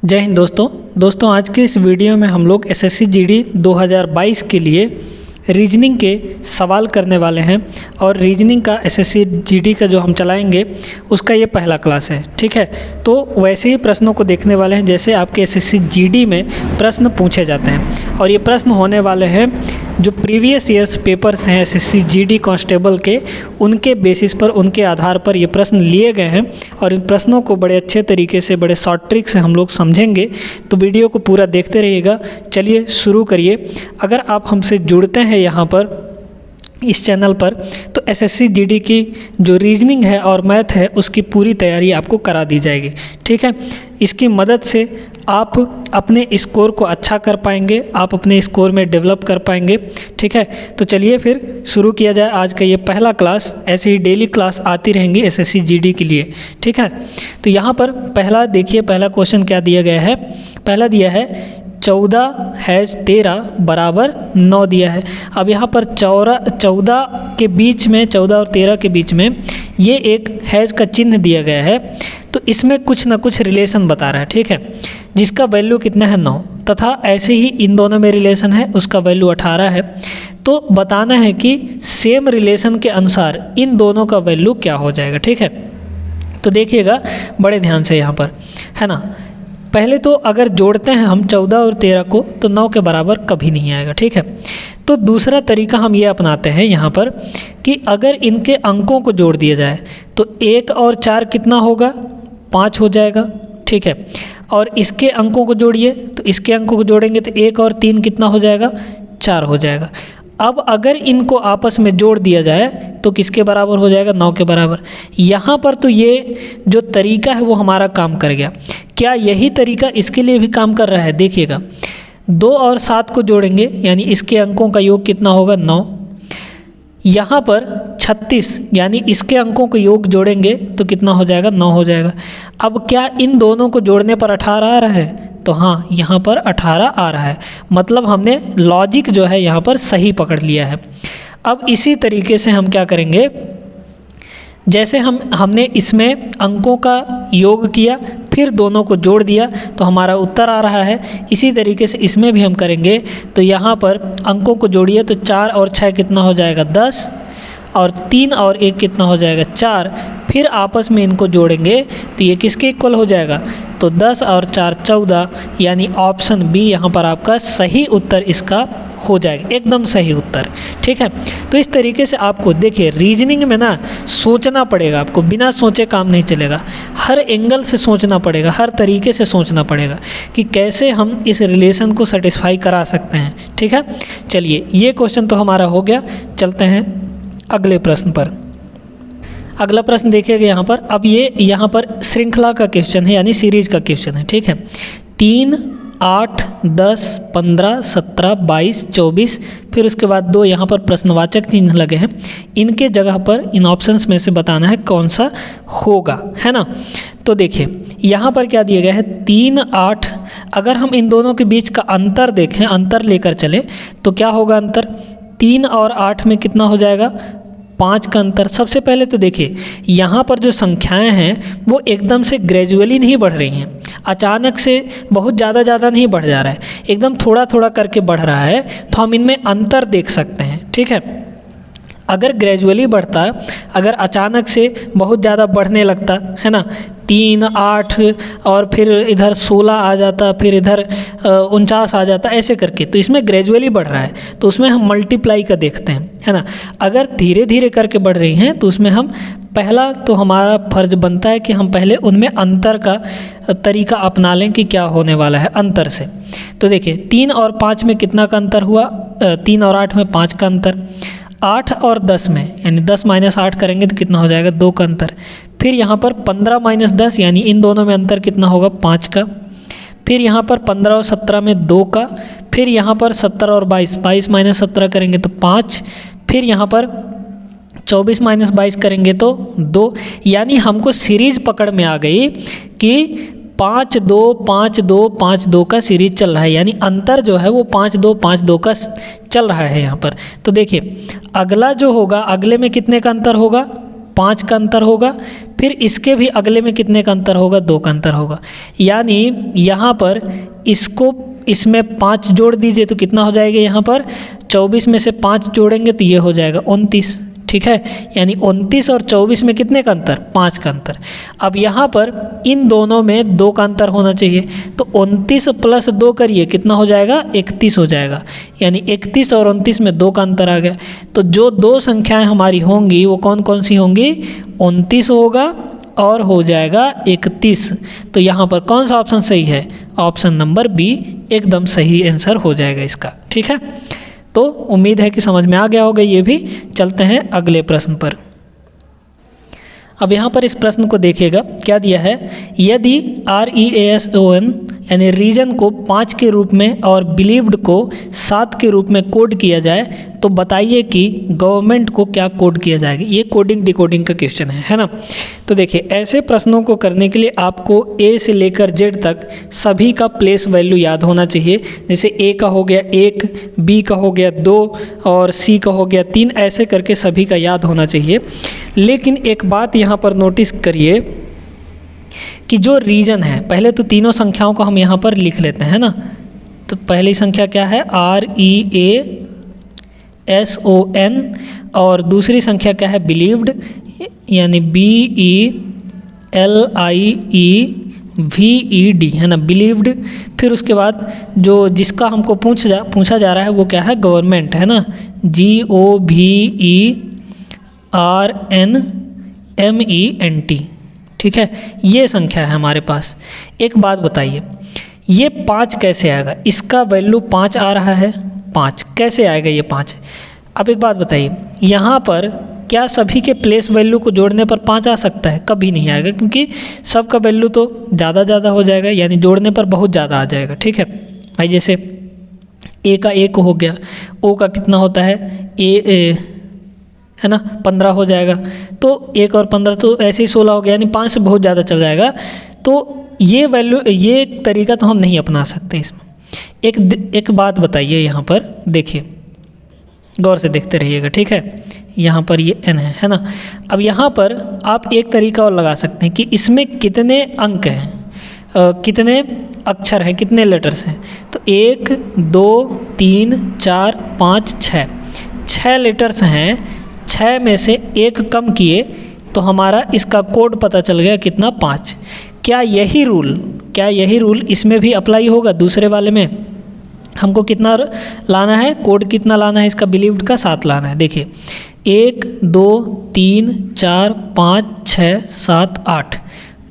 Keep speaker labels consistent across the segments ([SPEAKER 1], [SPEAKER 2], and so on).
[SPEAKER 1] जय हिंद दोस्तों आज के इस वीडियो में हम लोग एसएससी जीडी 2022 के लिए रीजनिंग के सवाल करने वाले हैं और रीजनिंग का एसएससी जीडी का जो हम चलाएंगे उसका ये पहला क्लास है। ठीक है, तो वैसे ही प्रश्नों को देखने वाले हैं जैसे आपके एसएससी जीडी में प्रश्न पूछे जाते हैं और ये प्रश्न होने वाले हैं जो प्रीवियस ईयर्स पेपर्स हैं एसएससी जीडी कांस्टेबल के, उनके बेसिस पर, उनके आधार पर ये प्रश्न लिए गए हैं और इन प्रश्नों को बड़े अच्छे तरीके से, बड़े शॉर्ट ट्रिक से हम लोग समझेंगे। तो वीडियो को पूरा देखते रहिएगा। चलिए शुरू करिए। अगर आप हमसे जुड़ते हैं यहाँ पर इस चैनल पर तो एसएससी जीडी की जो रीजनिंग है और मैथ है उसकी पूरी तैयारी आपको करा दी जाएगी। ठीक है, इसकी मदद से आप अपने स्कोर को अच्छा कर पाएंगे, आप अपने स्कोर में डेवलप कर पाएंगे। ठीक है, तो चलिए फिर शुरू किया जाए आज का ये पहला क्लास। ऐसे ही डेली क्लास आती रहेंगी एसएससी जीडी के लिए। ठीक है, तो यहाँ पर पहला देखिए, पहला क्वेश्चन क्या दिया गया है। पहला दिया है 14-13 बराबर 9 दिया है। अब यहाँ पर 14 के बीच में, 14 और 13 के बीच में ये एक हैज का चिन्ह दिया गया है, तो इसमें कुछ ना कुछ रिलेशन बता रहा है। ठीक है, जिसका वैल्यू कितना है 9, तथा ऐसे ही इन दोनों में रिलेशन है, उसका वैल्यू 18 है। तो बताना है कि सेम रिलेशन के अनुसार इन दोनों का वैल्यू क्या हो जाएगा। ठीक है, तो देखिएगा बड़े ध्यान से यहाँ पर, है ना। पहले तो अगर जोड़ते हैं हम 14 और 13 को तो 9 के बराबर कभी नहीं आएगा। ठीक है, तो दूसरा तरीका हम ये अपनाते हैं यहाँ पर कि अगर इनके अंकों को जोड़ दिया जाए तो 1 और 4 कितना होगा, 5 हो जाएगा। ठीक है, और इसके अंकों को जोड़िए तो इसके अंकों को जोड़ेंगे तो 1 और 3 कितना हो जाएगा, 4 हो जाएगा। अब अगर इनको आपस में जोड़ दिया जाए तो किसके बराबर हो जाएगा, 9 के बराबर। यहाँ पर तो ये जो तरीका है वो हमारा काम कर गया। क्या यही तरीका इसके लिए भी काम कर रहा है? देखिएगा, 2 और 7 को जोड़ेंगे यानी इसके अंकों का योग कितना होगा, 9। यहाँ पर 36 यानी इसके अंकों को योग जोड़ेंगे तो कितना हो जाएगा, 9 हो जाएगा। अब क्या इन दोनों को जोड़ने पर 18 आ रहा है? तो हाँ, यहाँ पर 18 आ रहा है। मतलब हमने लॉजिक जो है यहाँ पर सही पकड़ लिया है। अब इसी तरीके से हम क्या करेंगे, जैसे हमने इसमें अंकों का योग किया फिर दोनों को जोड़ दिया तो हमारा उत्तर आ रहा है, इसी तरीके से इसमें भी हम करेंगे। तो यहाँ पर अंकों को जोड़िए तो 4 और 6 कितना हो जाएगा, 10, और 3 और 1 कितना हो जाएगा, 4। फिर आपस में इनको जोड़ेंगे तो ये किसके इक्वल हो जाएगा, तो 10 और 4 14, यानी ऑप्शन बी यहाँ पर आपका सही उत्तर इसका हो जाएगा, एकदम सही उत्तर। ठीक है, तो इस तरीके से आपको देखिए रीजनिंग में ना सोचना पड़ेगा, आपको बिना सोचे काम नहीं चलेगा। हर एंगल से सोचना पड़ेगा, हर तरीके से सोचना पड़ेगा कि कैसे हम इस रिलेशन को सेटिस्फाई करा सकते हैं। ठीक है, चलिए ये क्वेश्चन तो हमारा हो गया। चलते हैं अगले प्रश्न पर। अगला प्रश्न देखिएगा यहाँ पर। अब ये यहाँ पर श्रृंखला का क्वेश्चन है यानी सीरीज का क्वेश्चन है। ठीक है, 3, 8, 10, 15, 17, 22, 24, फिर उसके बाद 2 यहाँ पर प्रश्नवाचक चिन्ह लगे हैं। इनके जगह पर इन ऑप्शंस में से बताना है कौन सा होगा, है ना। तो देखिए यहाँ पर क्या दिया गया है, 3, 8। अगर हम इन दोनों के बीच का अंतर देखें, अंतर लेकर चले तो क्या होगा अंतर, 3 और 8 में कितना हो जाएगा, 5 का अंतर। सबसे पहले तो देखिए यहाँ पर जो संख्याएं हैं वो एकदम से ग्रेजुअली नहीं बढ़ रही हैं, अचानक से बहुत ज़्यादा नहीं बढ़ जा रहा है, एकदम थोड़ा थोड़ा करके बढ़ रहा है। तो हम इनमें अंतर देख सकते हैं। ठीक है, अगर ग्रेजुअली बढ़ता, अगर अचानक से बहुत ज़्यादा बढ़ने लगता है ना, 3, 8 और फिर इधर 16 आ जाता, फिर इधर 49 आ जाता, ऐसे करके, तो इसमें ग्रेजुअली बढ़ रहा है तो उसमें हम मल्टीप्लाई का देखते हैं, है ना। अगर धीरे धीरे करके बढ़ रही हैं तो उसमें हम पहला तो हमारा फर्ज बनता है कि हम पहले उनमें अंतर का तरीका अपना लें कि क्या होने वाला है अंतर से। तो देखिए 3 और 5 में कितना का अंतर हुआ, 3 और 8 में 5 का अंतर। 8 और 10 में यानी 10 - 8 करेंगे तो कितना हो जाएगा, 2 का अंतर। फिर यहाँ पर 15 - 10 यानी इन दोनों में अंतर कितना होगा, 5 का। फिर यहाँ पर 15 और 17 में 2 का। फिर यहाँ पर 17 और 22, 22 - 17 करेंगे तो 5। फिर यहाँ पर 24 - 22 करेंगे तो 2। यानी हमको सीरीज पकड़ में आ गई कि 5 2 5 2 5 2 का सीरीज चल रहा है, यानी अंतर जो है वो 5 2 5 2 का चल रहा है यहाँ पर। तो देखिए अगला जो होगा, अगले में कितने का अंतर होगा, 5 का अंतर होगा, फिर इसके भी अगले में कितने का अंतर होगा, 2 का अंतर होगा। यानी यहाँ पर इसमें 5 जोड़ दीजिए तो कितना हो जाएगा, यहाँ पर 24 में से 5 जोड़ेंगे तो ये हो जाएगा 29, ठीक है। यानी 29 और 24 में कितने का अंतर, 5 का अंतर। अब यहाँ पर इन दोनों में 2 का अंतर होना चाहिए, तो 29 प्लस 2 करिए कितना हो जाएगा, 31 हो जाएगा। यानी 31 और 29 में 2 का अंतर आ गया। तो जो 2 संख्याएं हमारी होंगी वो कौन कौन सी होंगी, 29 होगा और हो जाएगा 31। तो यहाँ पर कौन सा ऑप्शन सही है, ऑप्शन नंबर बी एकदम सही आंसर हो जाएगा इसका, ठीक है। तो उम्मीद है कि समझ में आ गया होगा ये भी। चलते हैं अगले प्रश्न पर। अब यहाँ पर इस प्रश्न को देखिएगा, क्या दिया है, यदि REASON यानी रीजन को 5 के रूप में और बिलीव्ड को 7 के रूप में कोड किया जाए तो बताइए कि गवर्नमेंट को क्या कोड किया जाएगा। ये कोडिंग डिकोडिंग का क्वेश्चन है ना। तो देखिए, ऐसे प्रश्नों को करने के लिए आपको A से लेकर Z तक सभी का प्लेस वैल्यू याद होना चाहिए। जैसे A का हो गया 1, B का हो गया 2 और C का हो गया 3, ऐसे करके सभी का याद होना चाहिए। लेकिन एक बात यहाँ पर नोटिस करिए कि जो रीजन है, पहले तो तीनों संख्याओं को हम यहाँ पर लिख लेते हैं ना। तो पहली संख्या क्या है, REASON, और दूसरी संख्या क्या है, बिलीव्ड यानी BELIEVED है ना, बिलीव्ड। फिर उसके बाद जो जिसका हमको पूछा जा रहा है वो क्या है, गवर्नमेंट है ना, GOVERNMENT, ठीक है। ये संख्या है हमारे पास। एक बात बताइए, ये 5 कैसे आएगा, इसका वैल्यू 5 आ रहा है, 5 कैसे आएगा ये 5। अब एक बात बताइए, यहाँ पर क्या सभी के प्लेस वैल्यू को जोड़ने पर 5 आ सकता है, कभी नहीं आएगा, क्योंकि सबका वैल्यू तो ज़्यादा हो जाएगा, यानी जोड़ने पर बहुत ज़्यादा आ जाएगा, ठीक है भाई। जैसे A का 1 हो गया, O का कितना होता है, A है ना 15 हो जाएगा, तो 1 और 15 तो ऐसे ही 16 हो गया, यानी 5 से बहुत ज़्यादा चल जाएगा। तो ये वैल्यू, ये तरीका तो हम नहीं अपना सकते इसमें। एक बात बताइए, यहाँ पर देखिए, गौर से देखते रहिएगा, ठीक है। यहाँ पर ये n है ना। अब यहाँ पर आप एक तरीका और लगा सकते हैं कि इसमें कितने अंक हैं, कितने अक्षर हैं, कितने लेटर्स हैं। तो 1 2 3 4 5 6 लेटर्स हैं। 6 में से 1 कम किए तो हमारा इसका कोड पता चल गया कितना, 5। क्या यही रूल इसमें भी अप्लाई होगा, दूसरे वाले में हमको कितना लाना है, कोड कितना लाना है इसका, बिलीव्ड का 7 लाना है। देखिए 1 2 3 4 5 6 7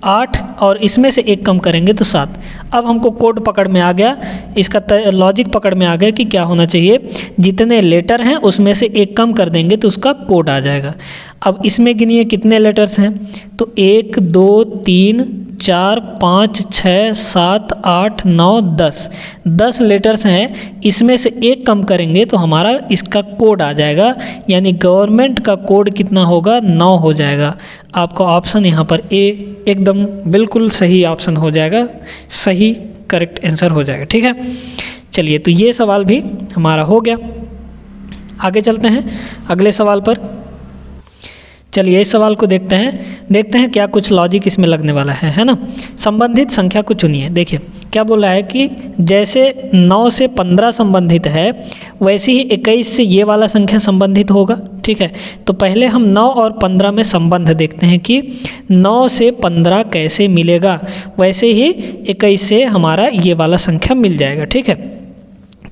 [SPEAKER 1] 8 और इसमें से 1 कम करेंगे तो 7। अब हमको कोड पकड़ में आ गया, इसका लॉजिक पकड़ में आ गया कि क्या होना चाहिए, जितने लेटर हैं उसमें से 1 कम कर देंगे तो उसका कोड आ जाएगा। अब इसमें गिनिए कितने लेटर्स हैं, तो 1 2 3 4 5 6 7 8 9 10 लेटर्स हैं। इसमें से 1 कम करेंगे तो हमारा इसका कोड आ जाएगा, यानी गवर्नमेंट का कोड कितना होगा, 9 हो जाएगा। आपका ऑप्शन यहाँ पर ए एकदम बिल्कुल सही ऑप्शन हो जाएगा, सही करेक्ट आंसर हो जाएगा, ठीक है। चलिए, तो ये सवाल भी हमारा हो गया। आगे चलते हैं अगले सवाल पर। चलिए इस सवाल को देखते हैं क्या कुछ लॉजिक इसमें लगने वाला है ना। संबंधित संख्या को चुनिए। देखिए क्या बोल रहा है कि जैसे 9 से 15 संबंधित है, वैसे ही 21 से ये वाला संख्या संबंधित होगा, ठीक है। तो पहले हम 9 और 15 में संबंध देखते हैं कि 9 से 15 कैसे मिलेगा, वैसे ही 21 से हमारा ये वाला संख्या मिल जाएगा, ठीक है।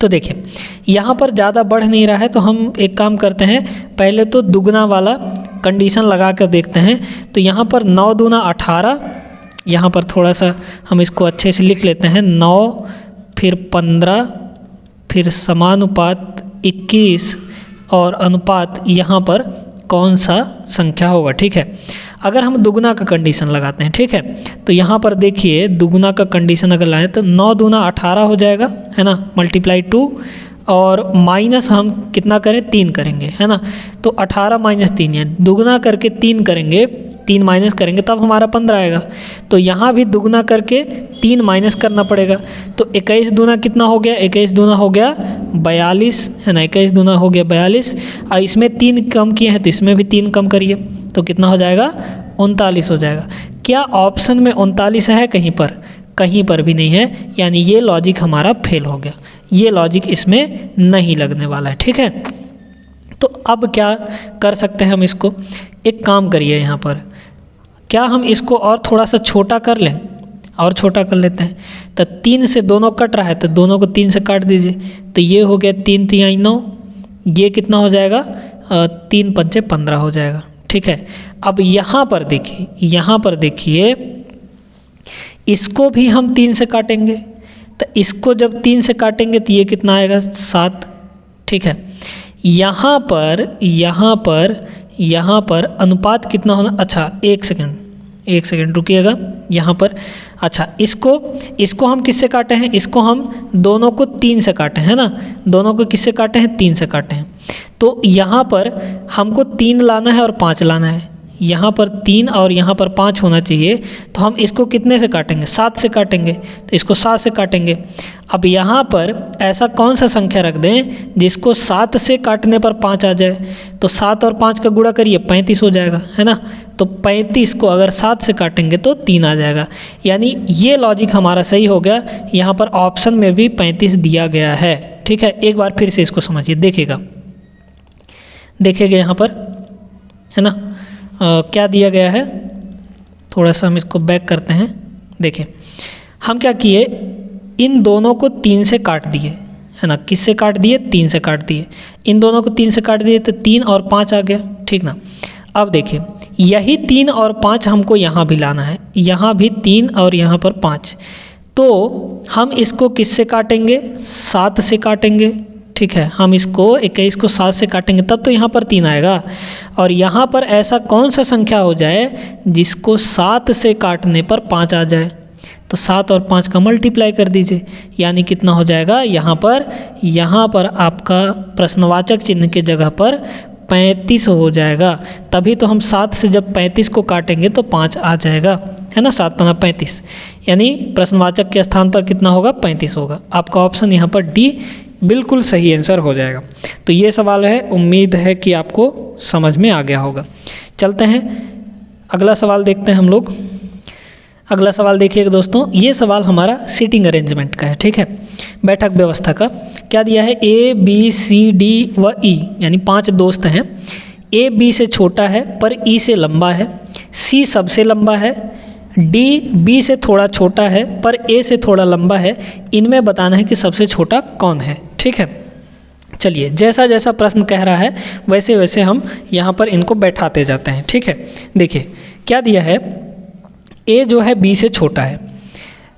[SPEAKER 1] तो देखिए यहाँ पर ज़्यादा बढ़ नहीं रहा है, तो हम एक काम करते हैं, पहले तो दुगना वाला कंडीशन लगा कर देखते हैं। तो यहाँ पर 9 दूना 18, यहाँ पर थोड़ा सा हम इसको अच्छे से लिख लेते हैं, 9 फिर 15 फिर समानुपात 21 और अनुपात यहाँ पर कौन सा संख्या होगा, ठीक है। अगर हम दुगना का कंडीशन लगाते हैं, ठीक है, तो यहाँ पर देखिए दुगना का कंडीशन अगर लाएं तो 9 दूना 18 हो जाएगा, है ना, मल्टीप्लाई 2 और माइनस हम कितना करें, 3 करेंगे, है ना। तो 18 माइनस 3 है, दुगना करके 3 करेंगे, 3 माइनस करेंगे तब हमारा 15 आएगा। तो यहाँ भी दुगना करके 3 माइनस करना पड़ेगा। तो 21 दूना कितना हो गया, 21 दूना हो गया 42, है ना, 21 दूना हो गया 42। और इसमें 3 कम किए हैं तो इसमें भी 3 कम करिए, तो कितना हो जाएगा 39 हो जाएगा। क्या ऑप्शन में 39 है कहीं पर? कहीं पर भी नहीं है, यानी ये लॉजिक हमारा फेल हो गया, ये लॉजिक इसमें नहीं लगने वाला है। ठीक है, तो अब क्या कर सकते हैं हम इसको? एक काम करिए, यहाँ पर क्या हम इसको और थोड़ा सा छोटा कर लें? और छोटा कर लेते हैं। तो 3 से दोनों कट रहा है तो दोनों को 3 से काट दीजिए, तो ये हो गया 3 तिहाई 9, ये कितना हो जाएगा 3 पंचे 15 हो जाएगा। ठीक है, अब यहाँ पर देखिए, यहाँ पर देखिए इसको भी हम 3 से काटेंगे, तो इसको जब 3 से काटेंगे तो ये कितना आएगा 7। ठीक है, यहाँ पर अनुपात कितना होना? अच्छा एक सेकेंड रुकिएगा यहाँ पर। अच्छा, इसको हम किससे काटे हैं? इसको हम दोनों को 3 से काटे हैं ना, दोनों को किससे काटे हैं? 3 से काटे हैं। तो यहाँ पर हमको 3 लाना है और 5 लाना है, यहाँ पर 3 और यहाँ पर 5 होना चाहिए, तो हम इसको कितने से काटेंगे? 7 से काटेंगे, तो इसको 7 से काटेंगे। अब यहाँ पर ऐसा कौन सा संख्या रख दें जिसको 7 से काटने पर 5 आ जाए? तो 7 और 5 का गुणा करिए, 35 हो जाएगा, है ना। तो 35 को अगर 7 से काटेंगे तो 3 आ जाएगा, यानी ये लॉजिक हमारा सही हो गया। यहाँ पर ऑप्शन में भी 35 दिया गया है। ठीक है, एक बार फिर से इसको समझिए, देखिएगा यहाँ पर, है ना। क्या दिया गया है? थोड़ा सा हम इसको बैक करते हैं। देखिए हम क्या किए, इन दोनों को 3 से काट दिए, है ना। किससे काट दिए? 3 से काट दिए। इन दोनों को 3 से काट दिए तो 3 और 5 आ गया, ठीक ना। अब देखिए यही 3 और 5 हमको यहाँ भी लाना है, यहाँ भी 3 और यहाँ पर 5, तो हम इसको किससे काटेंगे? 7 से काटेंगे। ठीक है, हम इसको 21 को 7 से काटेंगे तब तो यहाँ पर 3 आएगा। और यहाँ पर ऐसा कौन सा संख्या हो जाए जिसको 7 से काटने पर 5 आ जाए? तो 7 और 5 का मल्टीप्लाई कर दीजिए, यानी कितना हो जाएगा? यहाँ पर आपका प्रश्नवाचक चिन्ह के जगह पर 35 हो जाएगा। तभी तो हम 7 से जब 35 को काटेंगे तो 5 आ जाएगा, है ना। 7 पंजा 35, यानी प्रश्नवाचक के स्थान पर कितना होगा? 35 होगा। आपका ऑप्शन यहाँ पर डी बिल्कुल सही आंसर हो जाएगा। तो ये सवाल है, उम्मीद है कि आपको समझ में आ गया होगा। चलते हैं अगला सवाल देखते हैं हम लोग। अगला सवाल देखिएगा दोस्तों, ये सवाल हमारा सीटिंग अरेंजमेंट का है। ठीक है, बैठक व्यवस्था का। क्या दिया है? ए बी सी डी व ई, यानी 5 दोस्त हैं। ए बी से छोटा है पर ई से लंबा है, सी सबसे लंबा है, डी बी से थोड़ा छोटा है पर ए से थोड़ा लंबा है। इनमें बताना है कि सबसे छोटा कौन है। ठीक है, चलिए जैसा जैसा प्रश्न कह रहा है वैसे वैसे हम यहाँ पर इनको बैठाते जाते हैं। ठीक है, देखिए क्या दिया है, ए जो है बी से छोटा है,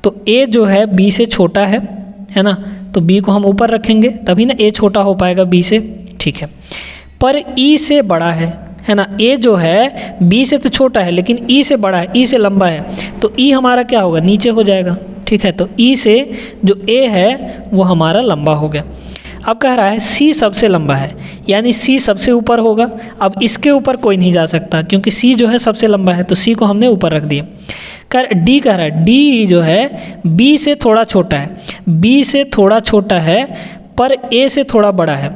[SPEAKER 1] तो ए जो है बी से छोटा है ना, तो बी को हम ऊपर रखेंगे तभी ना ए छोटा हो पाएगा बी से। ठीक है, पर ई से बड़ा है ना। ए जो है बी से तो छोटा है लेकिन ई से बड़ा है, ई से लंबा है, तो ई हमारा क्या होगा? नीचे हो जाएगा। ठीक है, तो ई से जो ए है वो हमारा लंबा हो गया। अब कह रहा है सी सबसे लंबा है, यानी सी सबसे ऊपर होगा। अब इसके ऊपर कोई नहीं जा सकता क्योंकि सी जो है सबसे लंबा है, तो सी को हमने ऊपर रख दिया। डी कह रहा है, डी जो है बी से थोड़ा छोटा है, बी से थोड़ा छोटा है पर ए से थोड़ा बड़ा है।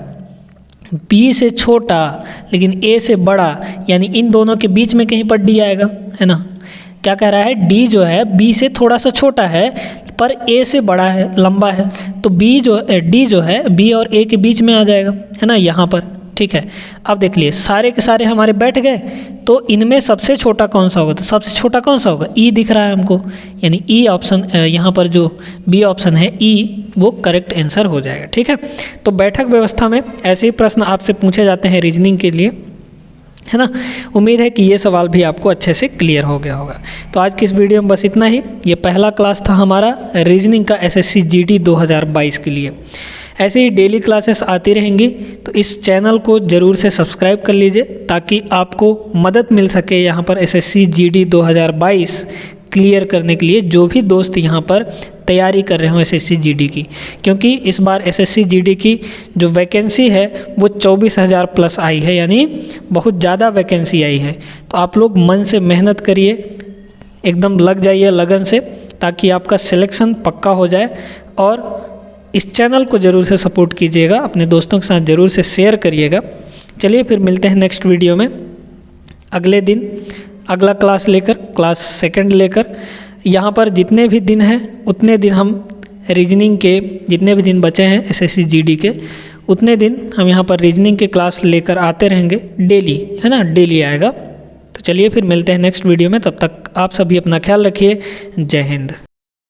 [SPEAKER 1] बी से छोटा लेकिन ए से बड़ा, यानी इन दोनों के बीच में कहीं पर डी आएगा, है ना। क्या कह रहा है? डी जो है बी से थोड़ा सा छोटा है पर ए से बड़ा है, लंबा है, तो डी जो है बी और ए के बीच में आ जाएगा, है ना, यहाँ पर। ठीक है, अब देख लिए सारे के सारे हमारे बैठ गए, तो इनमें सबसे छोटा कौन सा होगा? तो सबसे छोटा कौन सा होगा? ई दिख रहा है हमको, यानी ई ऑप्शन, यहाँ पर जो बी ऑप्शन है ई, वो करेक्ट आंसर हो जाएगा। ठीक है, तो बैठक व्यवस्था में ऐसे ही प्रश्न आपसे पूछे जाते हैं रीजनिंग के लिए, है ना। उम्मीद है कि ये सवाल भी आपको अच्छे से क्लियर हो गया होगा। तो आज की इस वीडियो में बस इतना ही। ये पहला क्लास था हमारा रीजनिंग का एसएससी जीडी 2022 के लिए। ऐसे ही डेली क्लासेस आती रहेंगी, तो इस चैनल को ज़रूर से सब्सक्राइब कर लीजिए ताकि आपको मदद मिल सके यहाँ पर एसएससी जीडी 2022 क्लियर करने के लिए, जो भी दोस्त यहाँ पर तैयारी कर रहे हो एसएससी जीडी की, क्योंकि इस बार एसएससी जीडी की जो वैकेंसी है वो 24,000 प्लस आई है, यानी बहुत ज़्यादा वैकेंसी आई है। तो आप लोग मन से मेहनत करिए, एकदम लग जाइए लगन से, ताकि आपका सिलेक्शन पक्का हो जाए। और इस चैनल को ज़रूर से सपोर्ट कीजिएगा, अपने दोस्तों के साथ ज़रूर से शेयर करिएगा। चलिए फिर मिलते हैं नेक्स्ट वीडियो में। अगले दिन अगला क्लास लेकर, क्लास सेकंड लेकर, यहाँ पर जितने भी दिन हैं उतने दिन हम रीजनिंग के, जितने भी दिन बचे हैं एसएससी जीडी के, उतने दिन हम यहाँ पर रीजनिंग के क्लास लेकर आते रहेंगे डेली, है ना, डेली आएगा। तो चलिए फिर मिलते हैं नेक्स्ट वीडियो में, तब तक आप सभी अपना ख्याल रखिए। जय हिंद।